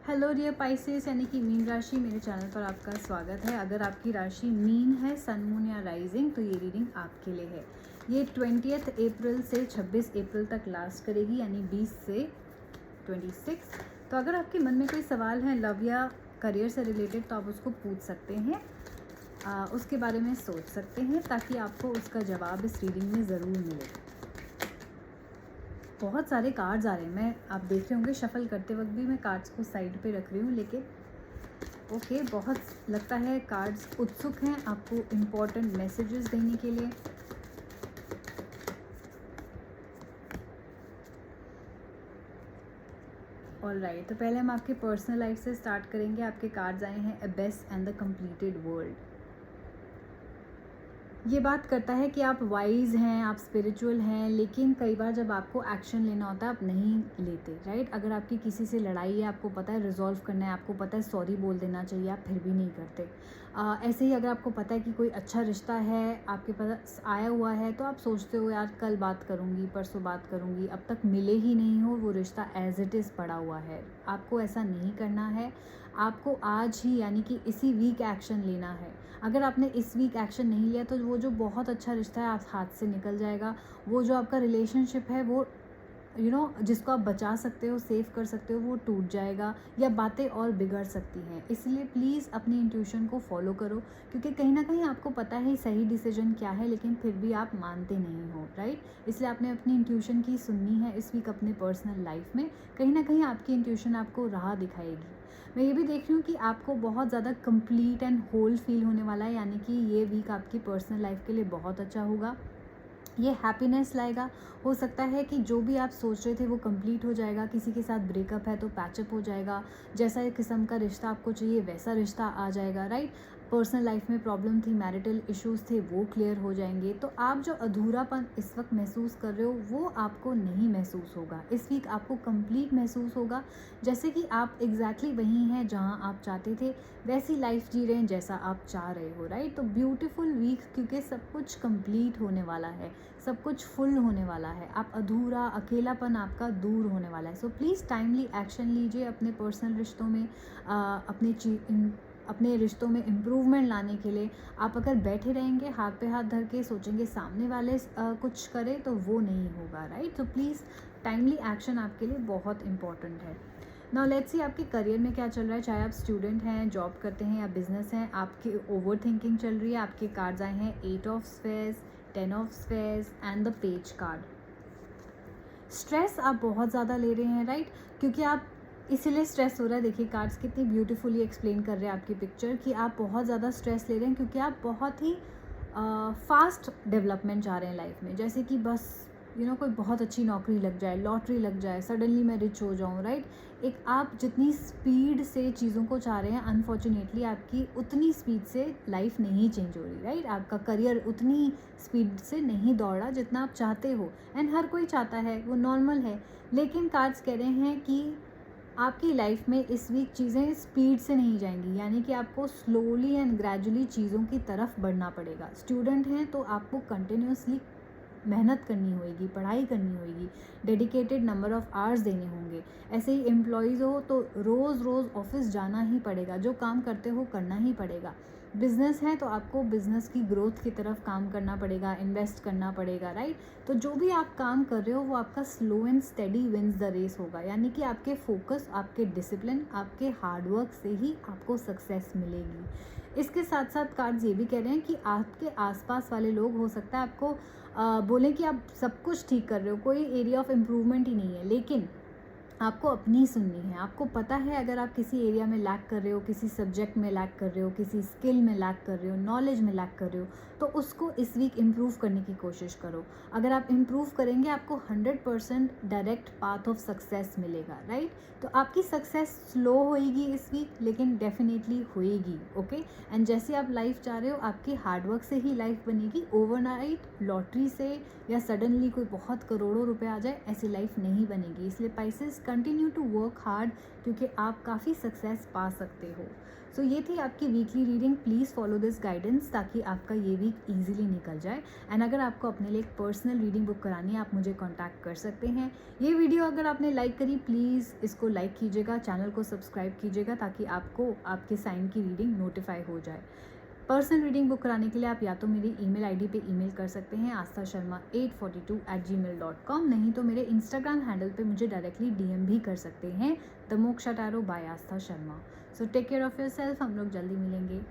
Hello dear Pisces यानी कि mean राशि, मेरे चैनल पर आपका स्वागत है। अगर आपकी राशि मीन है, सन मून या राइजिंग, तो ये रीडिंग आपके लिए है। ये 20 अप्रैल से 26 अप्रैल तक लास्ट करेगी, यानी 20 से 26। तो अगर आपके मन में कोई सवाल है लव या करियर से रिलेटेड, तो आप उसको पूछ सकते हैं, उसके बारे में सोच सकते हैं, ताकि आपको उसका जवाब इस रीडिंग में ज़रूर मिले। बहुत सारे कार्ड्स आ रहे हैं, मैं आप देख रहे होंगे शफल करते वक्त भी मैं कार्ड्स को साइड पे रख रही हूँ, लेकिन ओके, बहुत लगता है कार्ड्स उत्सुक हैं आपको इम्पोर्टेंट मैसेजेस देने के लिए। ऑलराइट, तो पहले हम आपके पर्सनल लाइफ से स्टार्ट करेंगे। आपके कार्ड्स आए हैं abyss and the completed world. ये बात करता है कि आप वाइज हैं, आप स्पिरिचुअल हैं, लेकिन कई बार जब आपको एक्शन लेना होता है आप नहीं लेते, राइट। अगर आपकी किसी से लड़ाई है, आपको पता है रिजॉल्व करना है, आपको पता है सॉरी बोल देना चाहिए, आप फिर भी नहीं करते। ऐसे ही अगर आपको पता है कि कोई अच्छा रिश्ता है आपके पास आया हुआ है, तो आप सोचते हो यार कल बात करूँगी, परसों बात करूँगी, अब तक मिले ही नहीं हो, वो रिश्ता एज इट इज़ पड़ा हुआ है। आपको ऐसा नहीं करना है, आपको आज ही यानी कि इसी वीक एक्शन लेना है। अगर आपने इस वीक एक्शन नहीं लिया तो वो जो बहुत अच्छा रिश्ता है आप हाथ से निकल जाएगा। वो जो आपका रिलेशनशिप है वो जिसको आप बचा सकते हो, सेव कर सकते हो, वो टूट जाएगा या बातें और बिगड़ सकती हैं। इसलिए प्लीज़ अपनी इंट्यूशन को फॉलो करो, क्योंकि कहीं ना कहीं आपको पता है सही डिसीजन क्या है, लेकिन फिर भी आप मानते नहीं हो, राइट। इसलिए आपने अपनी इंट्यूशन की सुननी है इस वीक अपने पर्सनल लाइफ में। कहीं ना कहीं आपकी इंट्यूशन आपको राह दिखाएगी। मैं ये भी देख रही हूँ कि आपको बहुत ज़्यादा कंप्लीट एंड होल फील होने वाला है, यानी कि ये वीक आपकी पर्सनल लाइफ के लिए बहुत अच्छा होगा। ये हैप्पीनेस लाएगा। हो सकता है कि जो भी आप सोच रहे थे वो कंप्लीट हो जाएगा। किसी के साथ ब्रेकअप है तो पैचअप हो जाएगा। जैसा एक किस्म का रिश्ता आपको चाहिए वैसा रिश्ता आ जाएगा, राइट। पर्सनल लाइफ में प्रॉब्लम थी, मैरिटल इश्यूज थे, वो क्लियर हो जाएंगे। तो आप जो अधूरापन इस वक्त महसूस कर रहे हो वो आपको नहीं महसूस होगा। इस वीक आपको कंप्लीट महसूस होगा, जैसे कि आप एग्जैक्टली वहीं हैं जहां आप चाहते थे, वैसी लाइफ जी रहे हैं जैसा आप चाह रहे हो, राइट। तो ब्यूटीफुल वीक, क्योंकि सब कुछ कंप्लीट होने वाला है, सब कुछ फुल होने वाला है। आप अधूरा अकेलापन आपका दूर होने वाला है। सो प्लीज़ टाइमली एक्शन लीजिए अपने पर्सनल रिश्तों में, अपने रिश्तों में इम्प्रूवमेंट लाने के लिए। आप अगर बैठे रहेंगे हाथ पे हाथ धर के सोचेंगे सामने वाले कुछ करे, तो वो नहीं होगा, राइट। तो प्लीज़ टाइमली एक्शन आपके लिए बहुत इंपॉर्टेंट है। नाउ लेट्स सी आपके करियर में क्या चल रहा है। चाहे आप स्टूडेंट हैं, जॉब करते हैं या बिजनेस हैं, आपकी ओवर थिंकिंग चल रही है। आपके कार्ड्स आए हैं 8 of spades, 10 of spades and the page card. Stress आप बहुत ज़्यादा ले रहे हैं, राइट, क्योंकि आप इसीलिए स्ट्रेस हो रहा है। देखिए कार्ड्स कितनी ब्यूटीफुली एक्सप्लेन कर रहे हैं आपकी पिक्चर, कि आप बहुत ज़्यादा स्ट्रेस ले रहे हैं क्योंकि आप बहुत ही फास्ट डेवलपमेंट चाह रहे हैं लाइफ में। जैसे कि बस कोई बहुत अच्छी नौकरी लग जाए, लॉटरी लग जाए, सडनली मैं रिच हो जाऊँ, राइट। एक आप जितनी स्पीड से चीज़ों को चाह रहे हैं, अनफॉर्चुनेटली आपकी उतनी स्पीड से लाइफ नहीं चेंज हो रही, राइट। आपका करियर उतनी स्पीड से नहीं दौड़ रहा जितना आप चाहते हो, एंड हर कोई चाहता है, वो नॉर्मल है। लेकिन कार्ड्स कह रहे हैं कि आपकी लाइफ में इस वीक चीज़ें स्पीड से नहीं जाएंगी, यानी कि आपको स्लोली एंड ग्रेजुअली चीज़ों की तरफ बढ़ना पड़ेगा। स्टूडेंट हैं तो आपको कंटिन्यूसली मेहनत करनी होगी, पढ़ाई करनी होगी, डेडिकेटेड नंबर ऑफ़ आवर्स देने होंगे। ऐसे ही एम्प्लॉयज़ हो तो रोज़ रोज़ ऑफिस जाना ही पड़ेगा, जो काम करते हो करना ही पड़ेगा। बिज़नेस है तो आपको बिज़नेस की ग्रोथ की तरफ काम करना पड़ेगा, इन्वेस्ट करना पड़ेगा, राइट। तो जो भी आप काम कर रहे हो वो आपका slow and steady wins the race होगा, यानी कि आपके फोकस, आपके डिसिप्लिन, आपके हार्डवर्क से ही आपको सक्सेस मिलेगी। इसके साथ साथ कार्ड्स ये भी कह रहे हैं कि आपके आसपास वाले लोग हो सकता है आपको बोलें कि आप सब कुछ ठीक कर रहे हो, कोई एरिया ऑफ इम्प्रूवमेंट ही नहीं है, लेकिन आपको अपनी सुननी है। आपको पता है अगर आप किसी एरिया में लैक कर रहे हो, किसी सब्जेक्ट में लैक कर रहे हो, किसी स्किल में लैक कर रहे हो, नॉलेज में लैक कर रहे हो, तो उसको इस वीक इम्प्रूव करने की कोशिश करो। अगर आप इम्प्रूव करेंगे आपको 100% डायरेक्ट पाथ ऑफ सक्सेस मिलेगा, राइट। तो आपकी सक्सेस स्लो होएगी इस वीक, लेकिन डेफिनेटली होएगी, ओके। एंड जैसे आप लाइफ चाह रहे हो आपकी हार्डवर्क से ही लाइफ बनेगी। ओवरनाइट लॉटरी से या सडनली कोई बहुत करोड़ों रुपए आ जाए, ऐसी लाइफ नहीं बनेगी। इसलिए Pisces continue to work hard, क्योंकि आप काफ़ी सक्सेस पा सकते हो। सो ये थी आपकी weekly reading. Please follow this guidance ताकि आपका ये वीक ईजिली निकल जाए। एंड अगर आपको अपने लिए एक पर्सनल रीडिंग बुक करानी है, आप मुझे कॉन्टैक्ट कर सकते हैं। ये वीडियो अगर आपने लाइक करी, प्लीज़ इसको लाइक कीजिएगा, चैनल को सब्सक्राइब कीजिएगा ताकि आपको आपके साइन की रीडिंग नोटिफाई हो जाए। पर्सनल रीडिंग बुक कराने के लिए आप या तो मेरी ईमेल आईडी पे ईमेल कर सकते हैं astha.sharma842@gmail.com, नहीं तो मेरे इंस्टाग्राम हैंडल पे मुझे डायरेक्टली डीएम भी कर सकते हैं, the Moksha tarot by Astha Sharma. So take care of your self. हम लोग जल्दी मिलेंगे।